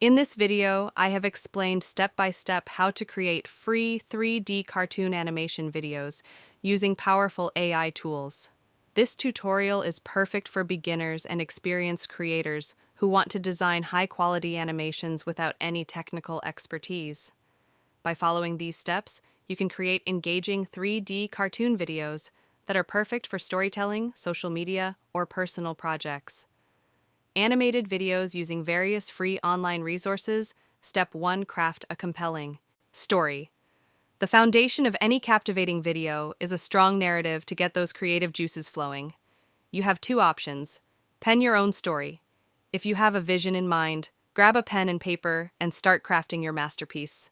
In this video, I have explained step by step how to create free 3D cartoon animation videos using powerful AI tools. This tutorial is perfect for beginners and experienced creators who want to design high-quality animations without any technical expertise. By following these steps, you can create engaging 3D cartoon videos that are perfect for storytelling, social media, or personal projects. Animated videos using various free online resources. Step 1. Craft a compelling story. The foundation of any captivating video is a strong narrative to get those creative juices flowing. You have two options. Pen your own story. If you have a vision in mind, grab a pen and paper and start crafting your masterpiece.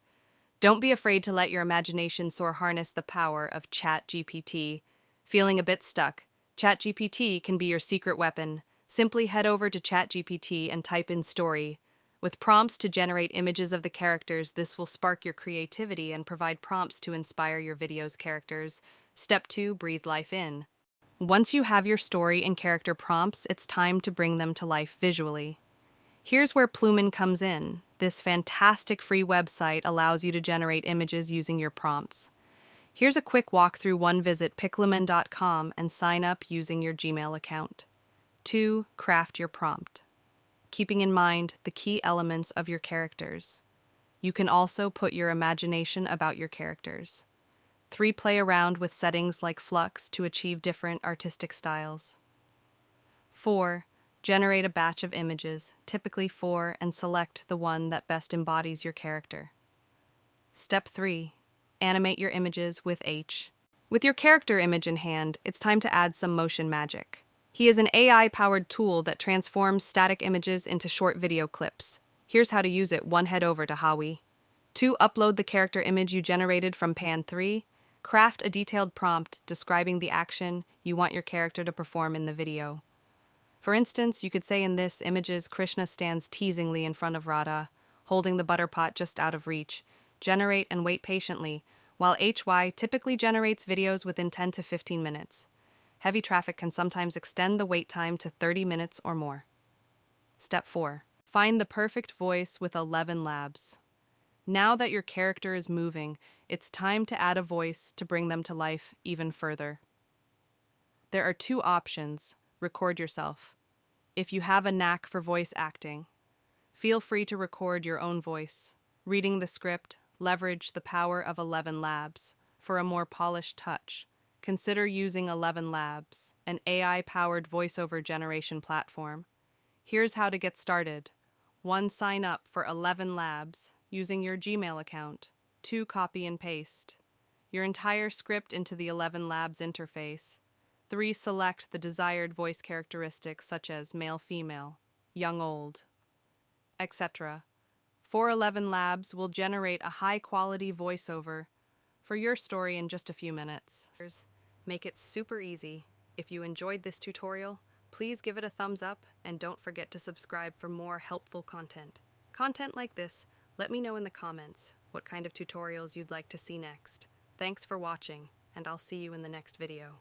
Don't be afraid to let your imagination soar. Harness the power of ChatGPT. Feeling a bit stuck? ChatGPT can be your secret weapon. Simply head over to ChatGPT and type in story. With prompts to generate images of the characters, this will spark your creativity and provide prompts to inspire your video's characters. Step 2. Breathe life in. Once you have your story and character prompts, it's time to bring them to life visually. Here's where PicLumen comes in. This fantastic free website allows you to generate images using your prompts. Here's a quick walkthrough. 1. Visit PicLumen.com and sign up using your Gmail account. 2. Craft your prompt, keeping in mind the key elements of your characters. You can also put your imagination about your characters. 3. Play around with settings like flux to achieve different artistic styles. 4. Generate a batch of images, typically 4, and select the one that best embodies your character. Step 3. Animate your images with H. With your character image in hand, it's time to add some motion magic. He is an AI-powered tool that transforms static images into short video clips. Here's how to use it. 1. Head over to Hailu-ai. 2. Upload the character image you generated from Pan. 3. Craft a detailed prompt describing the action you want your character to perform in the video. For instance, you could say in this images, Krishna stands teasingly in front of Radha, holding the butter pot just out of reach. Generate and wait patiently, while HY typically generates videos within 10 to 15 minutes. Heavy traffic can sometimes extend the wait time to 30 minutes or more. Step 4. Find the perfect voice with ElevenLabs. Now that your character is moving, it's time to add a voice to bring them to life even further. There are two options. Record yourself. If you have a knack for voice acting, feel free to record your own voice. Reading the script, leverage the power of ElevenLabs for a more polished touch. Consider using ElevenLabs, an AI-powered voiceover generation platform. Here's how to get started. 1. Sign up for ElevenLabs using your Gmail account. 2. Copy and paste your entire script into the ElevenLabs interface. 3. Select the desired voice characteristics such as male-female, young-old, etc. 4. ElevenLabs will generate a high-quality voiceover for your story in just a few minutes. Make it super easy. If you enjoyed this tutorial, please give it a thumbs up and don't forget to subscribe for more helpful content. Content like this, let me know in the comments what kind of tutorials you'd like to see next. Thanks for watching, and I'll see you in the next video.